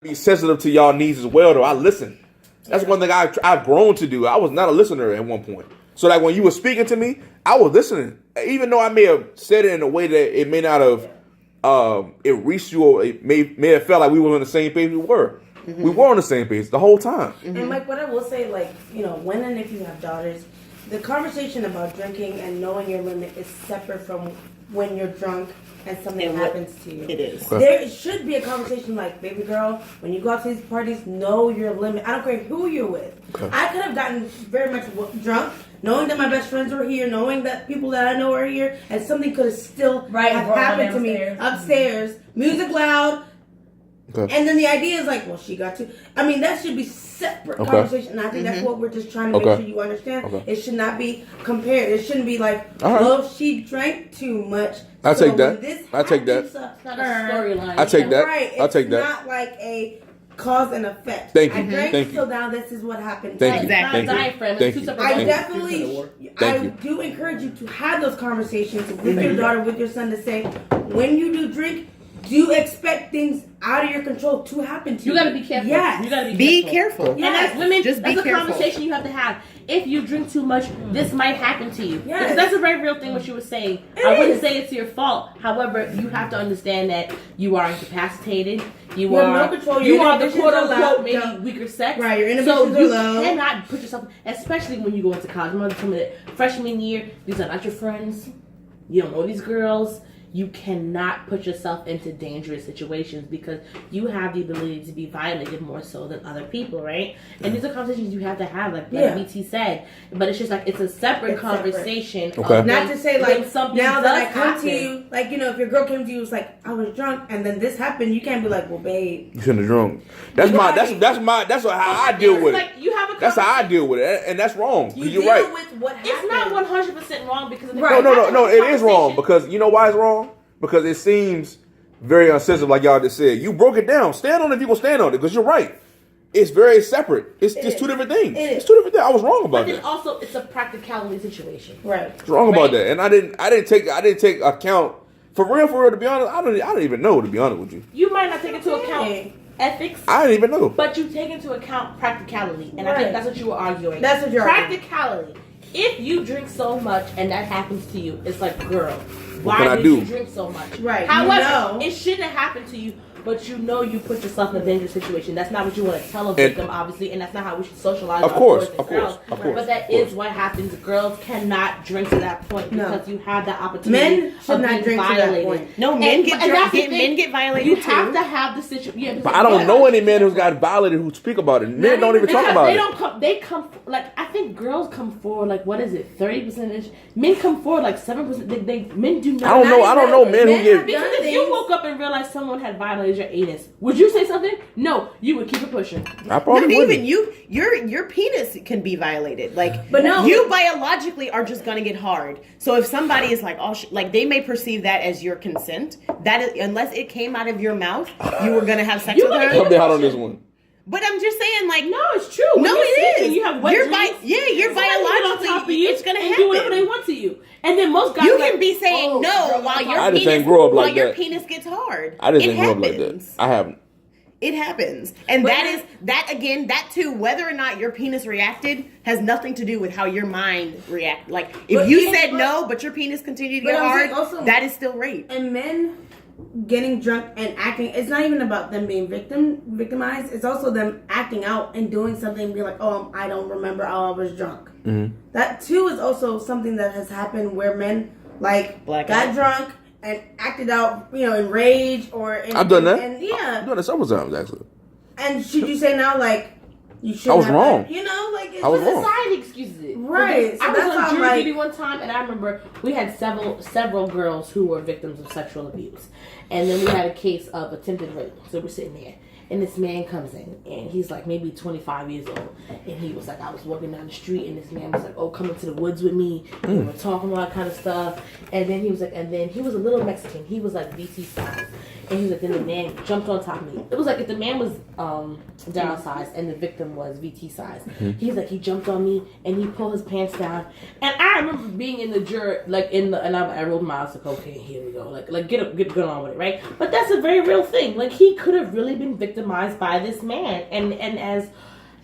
Be sensitive to y'all needs as well, though. I listen. That's one thing I've grown to do. I was not a listener at one point. So like when you were speaking to me, I was listening. Even though I may have said it in a way that it may not have it reached you, or it may have felt like we were on the same page. We were. Mm-hmm. We were on the same page the whole time. Mm-hmm. And like what I will say, like, you know, when and if you have daughters, the conversation about drinking and knowing your limit is separate from when you're drunk and something happens to you. It is. Okay. There should be a conversation like, baby girl, when you go out to these parties, know your limit. I don't care who you're with. Okay. I could have gotten very much drunk, knowing that my best friends were here, knowing that people that I know are here, and something could have still have happened to me upstairs. Music loud. Okay. And then the idea is like, well, she got to. I mean, that should be separate conversation. And I think that's what we're just trying to make sure you understand. Okay. It should not be compared. It shouldn't be like, well, she drank too much. I take that. I take that. It's not a storyline. I take that. Right. I take that. It's not like a cause and effect. Thank you. I drank, Thank you. So now this is what happened. Thank you. Exactly. Thank you. Thank you. I definitely, I do encourage you to have those conversations with your daughter, with your son, to say, when you do drink, do expect things out of your control to happen to you. You gotta be careful. Yes. You gotta be careful. Yes. And as women, just that's be a careful. conversation you have to have. If you drink too much, this might happen to you. Yes. Because that's a very real thing what you were saying. I wouldn't say it's your fault. However, you have to understand that you are incapacitated. You are no control. You are the quote unquote maybe weaker sex. Right, your inhibitions are low. You cannot put yourself, especially when you go into college. Remember some of the freshman year, these are not your friends. You don't know these girls. You cannot put yourself into dangerous situations because you have the ability to be violated more so than other people, right? And these are conversations you have to have, like BT said. But it's just like, it's a separate conversation. Okay. Not to say like, now that I come happen. to you, like, you know, if your girl came to you, was like, I was drunk, and then this happened, you can't be like, well, babe, you shouldn't have drunk. That's how I deal with it. Like, you have a that's how I deal with it, and that's wrong. you You're deal right. with what happened. It's not 100% wrong because of the No, it is wrong because you know why it's wrong? Because it seems very unsensitive, like y'all just said. You broke it down. Stand on it if you're going to stand on it, because you're right. It's very separate. It's two different things. It's two different things. I was wrong about that. But then also, it's a practicality situation. Right. I was wrong about that. And I didn't take account, for real, to be honest, I don't even know, to be honest with you. You might not take into account ethics. I didn't even know. But you take into account practicality. And I think that's what you were arguing. That's what you're arguing. Practicality. If you drink so much and that happens to you, it's like, girl, what can why I did do? you drink so much? Right. However, it shouldn't have happened to you, but you know you put yourself in a dangerous situation. That's not what you want to tell a victim, obviously, and that's not how we should socialize. Of course. But that is what happens. Girls cannot drink to that point because you have that opportunity. Men should not drink to that point. No, men get drunk. Men get violated. You have to have the situation. Yeah, but I don't know any men who's got violated who speak about it. Men don't even talk about it. They come like, I think girls come forward like, what is it, 30%? Men come forward like 7%. Men do not. I don't know men who get. Because if you woke up and realized someone had violated your anus, would you say something? No, you would keep it pushing. I probably wouldn't. Even you, your penis can be violated. Like, but no, you biologically are just gonna get hard. So if somebody is like, oh, like they may perceive that as your consent. That is, unless it came out of your mouth, you were gonna have sex with her. I'll be hot on this one. But I'm just saying, like, no, it's true. No, it is. You have wet dreams. You're biologically on top of you, it's gonna happen. Do whatever they want to you. And then most guys you can be saying no while your penis gets hard. I just didn't grow up like that. I haven't. It happens. And that too, whether or not your penis reacted has nothing to do with how your mind reacted. Like, if you said no, but your penis continued to get hard, also, that is still rape. And men getting drunk and acting, it's not even about them being victimized. It's also them acting out and doing something and be like, oh, I don't remember, I was drunk. Mm-hmm. That too is also something that has happened where men got drunk and acted out, in rage or in... I've done that. I've done that several times, actually. And should you say now, you should I was wrong. It's I was wrong. Society excuses it. Right. So I was on jury duty one time, and I remember we had several girls who were victims of sexual abuse. And then we had a case of attempted rape. So we're sitting there. And this man comes in, and he's like maybe 25 years old. And he was like, I was walking down the street, and this man was like, oh, come into the woods with me. We were talking about that kind of stuff. And then he was like, he was a little Mexican. He was like VT size. And he was like, then the man jumped on top of me. It was like if the man was down size and the victim was VT size. He's like, he jumped on me, and he pulled his pants down. And I remember being in the jury, and I rolled my eyes like, okay, here we go. Like get on with it, right? But that's a very real thing. Like, he could have really been victimized victimized by this man. And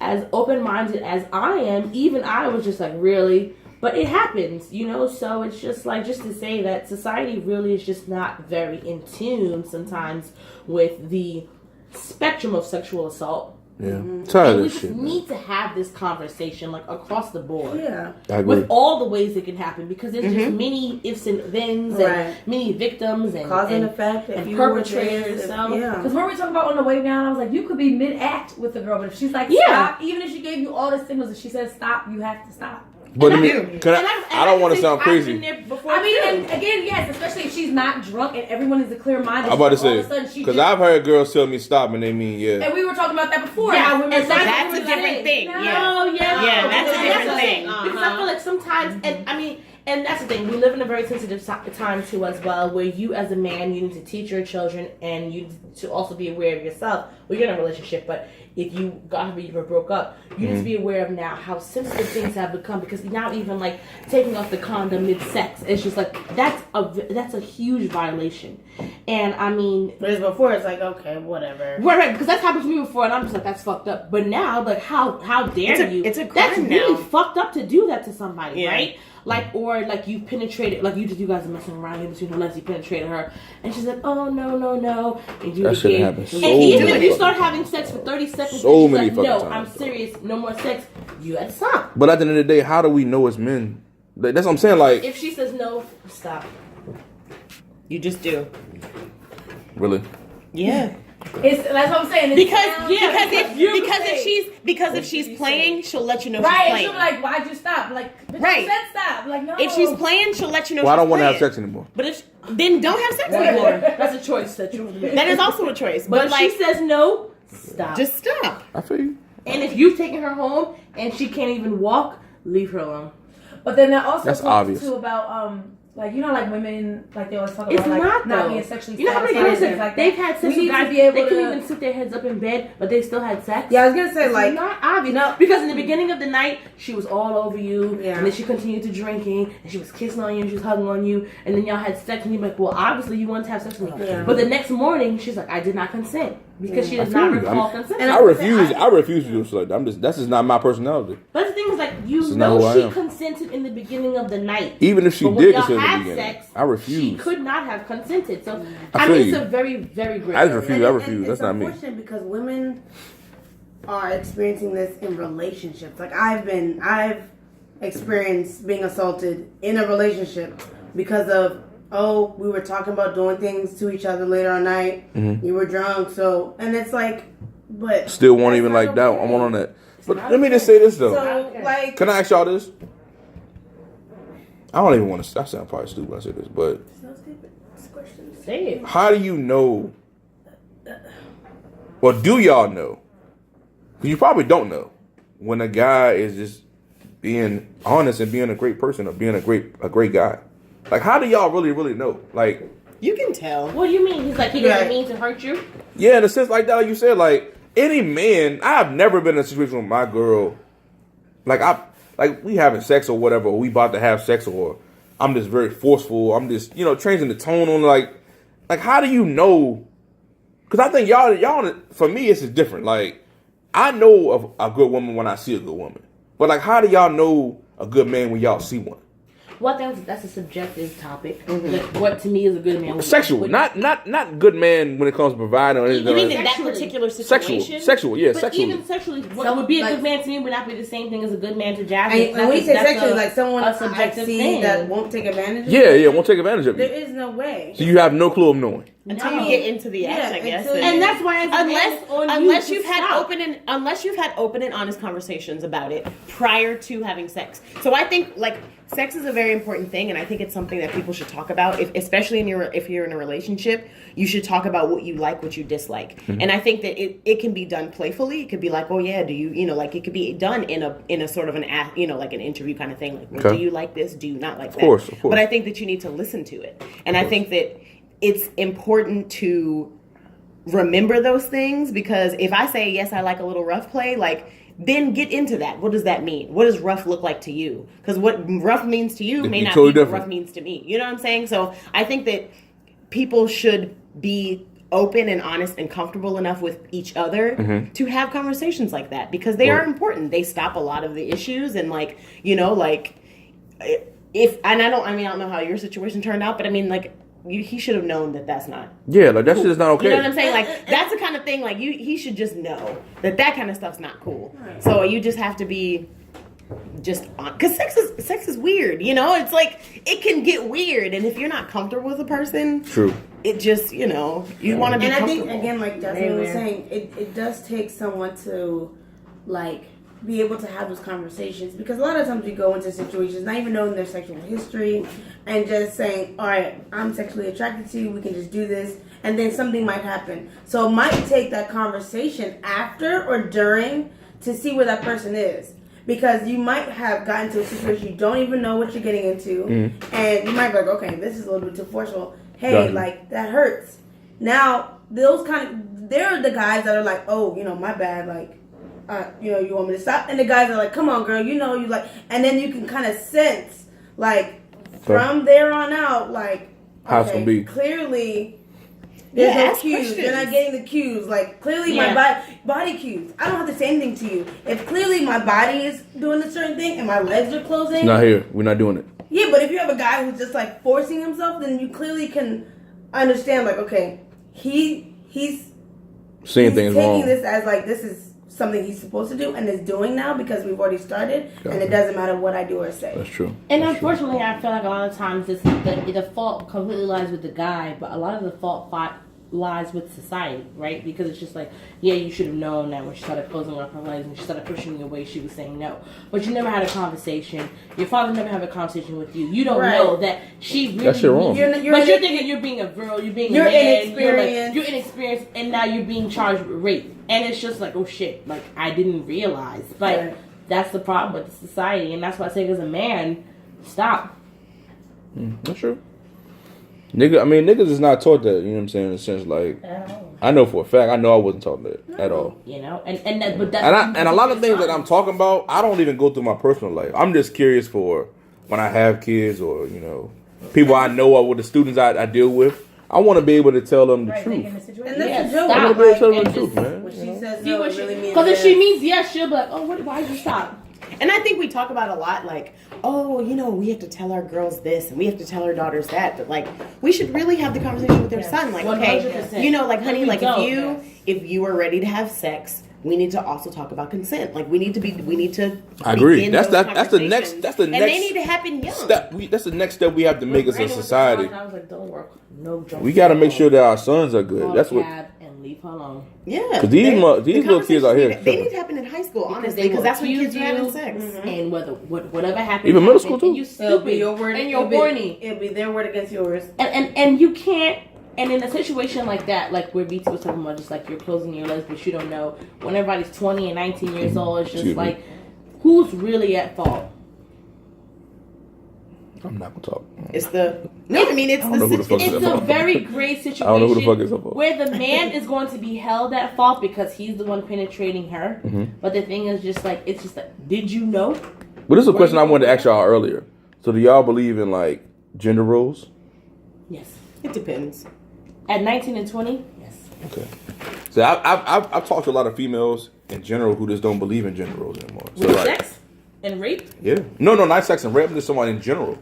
as open-minded as I am, even I was just like, really? But it happens, you know? So it's just like, just to say that society really is just not very in tune sometimes with the spectrum of sexual assault. Yeah. And Tired we of just shit. need to have this conversation like across the board. Yeah. I agree. With all the ways it can happen, because there's just many ifs and thens and many victims and cause and and, effect and if you perpetrators. were So yeah. Because what were we talking about on the way down? I was like, you could be mid-act with a girl, but if she's like, Yeah. stop, even if she gave you all the signals, if she says stop, you have to stop. But And I I mean, do. can And I don't want to think sound I've been crazy. there before I mean, too. and again, yes, especially if she's not drunk and everyone is a clear mind. I'm about to all say, of a sudden she because just- I've heard girls tell me stop and they mean yeah. and we were talking about that before. Yeah, how women and say that's women a different say, thing. No, Yeah. Yeah, that's a And different the thing. Because I feel like sometimes, and I mean, and that's the thing, we live in a very sensitive time too as well, where you as a man, you need to teach your children and you need to also be aware of yourself. Well, you're in a relationship, but if you, God forbid, you were broke up, you need to be aware of now how sensitive things have become, because now even like taking off the condom mid-sex, it's just like, that's a huge violation. And I mean, Whereas before it's like, okay, whatever. right, because that's happened to me before, and I'm just like, that's fucked up. But now, like, how dare you? it's a That's crime really now. fucked up to do that to somebody, Yeah. right? Like, or like you penetrated, like you guys are messing around in between her legs, you penetrated her, and she's like, oh no, and you That shit again. happens And so even many if you fucking start having sex for 30 seconds, So and she's many like, fucking no, times, I'm bro. serious, no more sex. You had to stop. But at the end of the day, how do we know as men? Like, that's what I'm saying. Like, If she says no, stop. You just do. really? Yeah. that's what I'm saying. Because yeah, if she's playing, she'll let you know right, she's and playing. she'll be like, why'd you stop? Like, bitch, Right. you said stop. Like, no. If she's playing, she'll let you know Well, I she's don't want to have playing. sex anymore. But if then don't have sex anymore. That's a choice that you make. That is also a choice. But But if like, she says no, stop. just stop. I feel you. And if you've taken her home and she can't even walk, leave her alone. But then that also That's talks obvious. too about like, you know, like women, like they always talk It's about like not, though. being sexually You know how many satisfied times and things like they've that. had sex We with need guys, to be able they to couldn't even sit their heads up in bed, but they still had sex. Yeah, I was gonna say It's like not obvious. no. Because in the beginning of the night, she was all over you, Yeah. and then she continued to drinking, and she was kissing on you, and she was hugging on you, and then y'all had sex, and you're like, well, obviously you wanted to have sex with me. Yeah. But the next morning, she's like, I did not consent. Because she I does feel not you. recall I'm- consent. And I refuse to do shit like that. That's just not my personality. But the thing is, like, you This is not who know I she am. consented in the beginning of the night. Even if she But when did y'all consent in the had beginning, sex, I refuse. She could not have consented. So, I I feel mean, you. it's a very, very great. I just refuse. I refuse. It's That's not me. unfortunate because women are experiencing this in relationships. Like I've experienced being assaulted in a relationship because of we were talking about doing things to each other later at night. Mm-hmm. You were drunk, so and it's like, but Still won't that's even not like that. okay. I'm on that. But let me just say this though. So like, Can I ask y'all this? I don't even want to. I sound probably stupid when I say this, but Say it. how do you know? Or do y'all know? 'Cause you probably don't know when a guy is just being honest and being a great person or being a great guy. Like, how do y'all really know? Like, You can tell. What do you mean? He's like, he doesn't Right. mean to hurt you? yeah, in a sense like that, like you said, like any man. I have never been in a situation with my girl. Like we having sex or whatever, or we about to have sex, or I'm just very forceful. I'm just changing the tone on like how do you know? Because I think y'all for me it's just different. Like I know of a good woman when I see a good woman, but like how do y'all know a good man when y'all see one? Well, that's a subjective topic. Like, what to me is a good man? Sexual, not good man when it comes to providing or anything. You mean like in that. that particular situation? Sexual, yeah, But sexual. even sexually, what would be a good man to me would not be the same thing as a good man to Jasmine. and when you say That's sexually, a- like someone a I subjective see thing. that won't take advantage of Yeah, you, won't take advantage of there you. is no way. So you have no clue of knowing. Until No. you get into the act, Yeah, I guess. until And that's why, as a man, unless it's on unless you you've to had stop. open and honest conversations about it prior to having sex. So I think like sex is a very important thing, and I think it's something that people should talk about. Especially if you're in a relationship, you should talk about what you like, what you dislike. Mm-hmm. And I think that it can be done playfully. It could be like, oh yeah, do you like it could be done in a sort of an like an interview kind of thing. Like, well, Okay. do you like this? Do you not like that? Of course. But I think that you need to listen to it, and I think that it's important to remember those things, because if I say yes, I like a little rough play, like then get into that. What does that mean? What does rough look like to you? Because what rough means to you may not totally be what different. rough means to me. You know what I'm saying? So I think that people should be open and honest and comfortable enough with each other Mm-hmm. to have conversations like that, because they are important. They stop a lot of the issues, and like, you know, like if, and I don't know how your situation turned out, but I mean, like, he should have known that that's not. Yeah, like that shit is not okay. You know what I'm saying? Like, that's the kind of thing, like, he should just know that kind of stuff's not cool. So you just have to be just on, because sex is weird, you know? It's like, it can get weird, and if you're not comfortable with a person, True. it just, you know, you want to be comfortable. And I think, again, like Jasmine was saying, it does take someone to, like, be able to have those conversations, because a lot of times we go into situations not even knowing their sexual history and just saying, all right, I'm sexually attracted to you, we can just do this, and then something might happen. So it might take that conversation after or during to see where that person is, because you might have gotten to a situation you don't even know what you're getting into, and you might be like, okay, this is a little bit too forceful. Hey, like, that hurts. Now, they're the guys that are like, oh, you know, my bad, like, you know, you want me to stop? And the guys are like, come on, girl, you know, you like, and then you can kind of sense, like, from there on out, like, how it's gonna be. Clearly, there's no cues. Questions. You're not getting the cues. Like, clearly my body cues. I don't have to say anything to you. If clearly my body is doing a certain thing and my legs are closing. It's not here. We're not doing it. Yeah, but if you have a guy who's just, like, forcing himself, then you clearly can understand, like, okay, he's Seeing things taking wrong. this as, like, this is something he's supposed to do and is doing now because we've already started, and it doesn't matter what I do or say. That's true. And unfortunately, I feel like a lot of times the fault completely lies with the guy, but a lot of the fault lies with society, right? Because it's just like, yeah, you should have known that when she started closing up her legs, when she started pushing you away, she was saying no. But you never had a conversation. Your father never had a conversation with you. You don't know that she really... That shit wrong. But you're thinking you're being a girl, you're being a man, you're inexperienced, and now you're being charged with rape. And it's just like, oh shit, like, I didn't realize. But that's the problem with society, and that's why I say as a man, stop. That's true. Niggas is not taught that, you know what I'm saying, in a sense, like, I know for a fact, I know I wasn't taught that at all. You know, and a lot of things that I'm talking about, I don't even go through my personal life. I'm just curious for when I have kids or, you know, people I know or with the students I deal with. I want to be able to tell them the truth. And that's the joke. I want to be able to tell them the truth, man. When she says no, it really means because if she means yes, she'll be like, oh, why did you stop? And I think we talk about a lot, like, oh, you know, we have to tell our girls this and we have to tell our daughters that. But, like, we should really have the conversation with their son. Like, 100%. Okay, you know, like, honey, like, if you are ready to have sex, we need to also talk about consent. Like, we need to. I agree. That's the next. And they need to happen young. That's the next step we have to make as a society. I was like, don't work. No junk. We got to make sure that our sons are good. That's what. And leave her alone. Yeah. Because these little kids out here. They need to happen in high school, honestly, because that's when kids are having sex. And whatever happens, even middle school too. And you stupid. Your word, and you're horny. It'll be their word against yours. And you can't. And in a situation like that, like where BT was talking about, just like you're closing your legs, but you don't know. When everybody's 20 and 19 years old, it's just like, who's really at fault? I'm not gonna talk. It's a very great situation. I don't know who the fuck is at fault. Where the man is going to be held at fault because he's the one penetrating her. Mm-hmm. But the thing is, just like, it's just like, did you know? But this is a question I wanted to ask y'all earlier. So do y'all believe in like gender roles? Yes. It depends. At 19 and 20, yes. Okay. So I've talked to a lot of females in general who just don't believe in gender roles anymore. So with like, sex and rape? Yeah. No, not sex and rape. I'm just someone in general.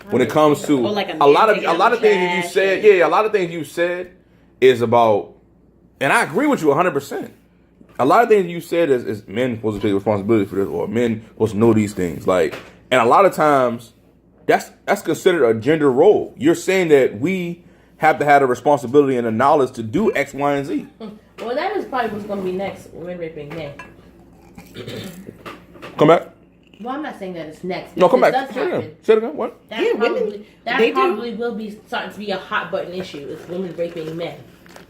When it comes to like a lot of things you said, a lot of things you said is about, and I agree with you 100%. A lot of things you said is men supposed to take responsibility for this, or men supposed to know these things. Like, and a lot of times that's considered a gender role. You're saying that we have to have the responsibility and the knowledge to do X, Y, and Z. Well, that is probably what's going to be next. Women raping men. Come back. Well, I'm not saying that it's next. No, come back. Say it again. What? That probably will be starting to be a hot button issue. Is women raping men.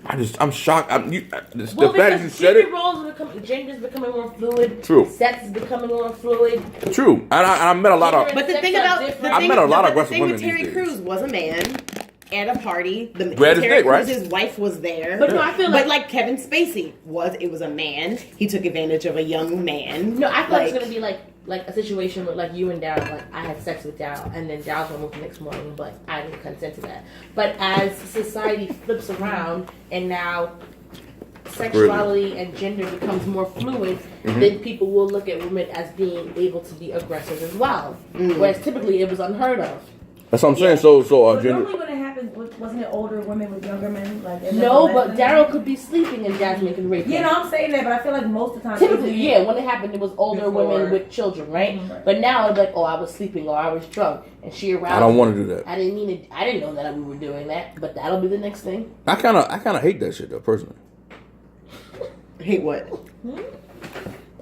I'm shocked. The fact you said it. Gender is becoming more fluid. True. Sex is becoming more fluid. True. And I met a lot of. But the thing about I met a lot of aggressive women with Terry these days. Crews was a man at a party. Terry Crews, his wife was there. But no, I feel like Kevin Spacey was a man. He took advantage of a young man. No, I thought it was gonna be like like a situation with like you and Daryl, like I had sex with Daryl, and then Daryl's gonna move the next morning, but I didn't consent to that. But as society flips around and now sexuality and gender becomes more fluid, then people will look at women as being able to be aggressive as well. Whereas typically it was unheard of. That's what I'm saying. But Gender. normally when it happens, wasn't it older women with younger men? Like No, but Daryl could be sleeping and Jasmine could rape him. You know, I'm saying that, but I feel like most of the time. Typically, yeah, when it happened, it was older women with children, right? Right. But now it's like, oh, I was sleeping or I was drunk, and she aroused. I don't want to do that. I didn't mean it. I didn't know that we were doing that, but that'll be the next thing. I kind of hate that shit though, personally. Hate what?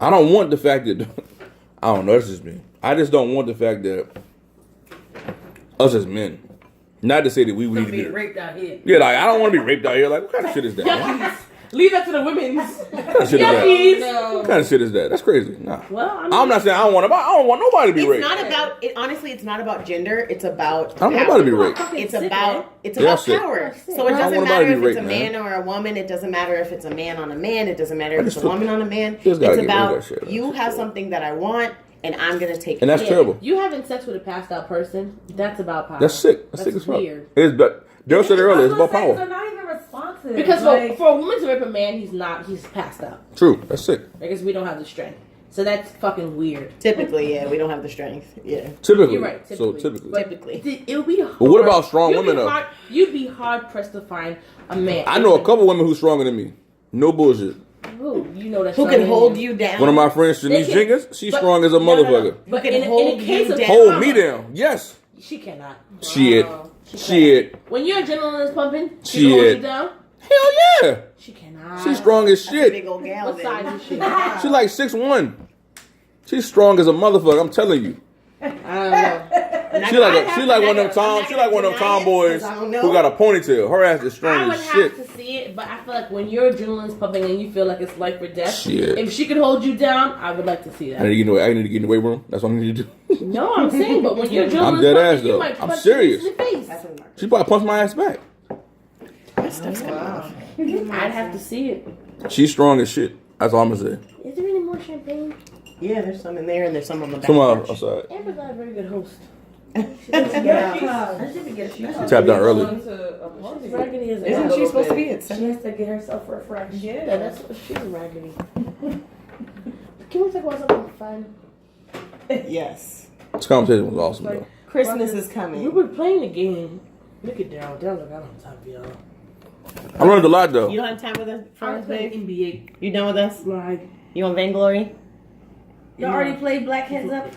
I don't want the fact that I don't know. That's just me. I just don't want the fact that us as men. Not to say that we need to be raped out here. Yeah, like I don't want to be raped out here. Like what kind of shit is that? Man? Leave that to the women's. What kind of shit is that? What kind of shit is that? That's crazy. Nah. Well, I'm not saying I don't want nobody to be raped. It's not about it. Honestly, it's not about gender. It's about. I don't want nobody to be raped. It's about sick. power. So it I don't doesn't want matter nobody if to be it's a raped, man man. or a woman. It doesn't matter if it's a man on a man. It doesn't matter if I it's just a feel- woman on a man. just gotta It's get rid of about that shit. you have something that I want, and I'm gonna take. And that's it. terrible. You having sex with a passed out person, that's about power. That's sick. That's sick as fuck. weird. It is, but Daryl said it earlier. It's about They're power. not even responsive. Because like, for a woman to rape a man, he's passed out. True. That's sick. I guess we don't have the strength. So that's fucking weird. Typically, yeah, we don't have the strength. Yeah, Typically. You're right, So typically. typically. It would be hard. But what about strong women, though? You'd be hard pressed to find a man. I know a couple women who's stronger than me. No bullshit. Who you know that Who can hold you down? One of my friends, Shanice They can- Jenkins, she's but- strong as a no, no, no. motherfucker. But Who can in a hold case you of down? Hold trauma, me down. Yes. she cannot. Shit. She Shit. cannot. When your adrenaline is pumping, she can hold you Shit. down. Hell yeah. She cannot. She's strong as That's a big shit. old gal. What size Then. is she? She's like 6'1". She's strong as a motherfucker. I'm telling you. I don't know. She like one of them tomboys who got a ponytail. Her ass is I strong would as shit. have to see it, but I feel like when your adrenaline's pumping and you feel like it's life or death, Shit. if she could hold you down, I would like to see I that. need to get in the weight room. That's what I need to do. No, I'm saying, but when your adrenaline's I'm dead pumping, ass, you though. might I'm punch serious. you in the face. That's what Mark- She probably punched my ass back. That stuff's coming off. I'd have to see it. She's strong as shit. That's all I'm gonna say. Is there any more champagne? Yeah, there's some in there, and there's some on the back. Come porch. on, outside. Amber's not a very good host. yeah. I should be getting Tapped down early. She's raggedy as a Isn't she supposed to be at She 7? has to get herself refreshed. Yeah, that's she's raggedy. Can we talk about something fun? Yes. This conversation was awesome though. Christmas is We coming. were playing the game. Look at Daryl. Daryl's like, I don't have time for y'all. I learned a lot though. You don't have time with us, I friends, was playing babe? NBA. You done with us? Like, You on Vainglory? Y'all already played Black Heads Up?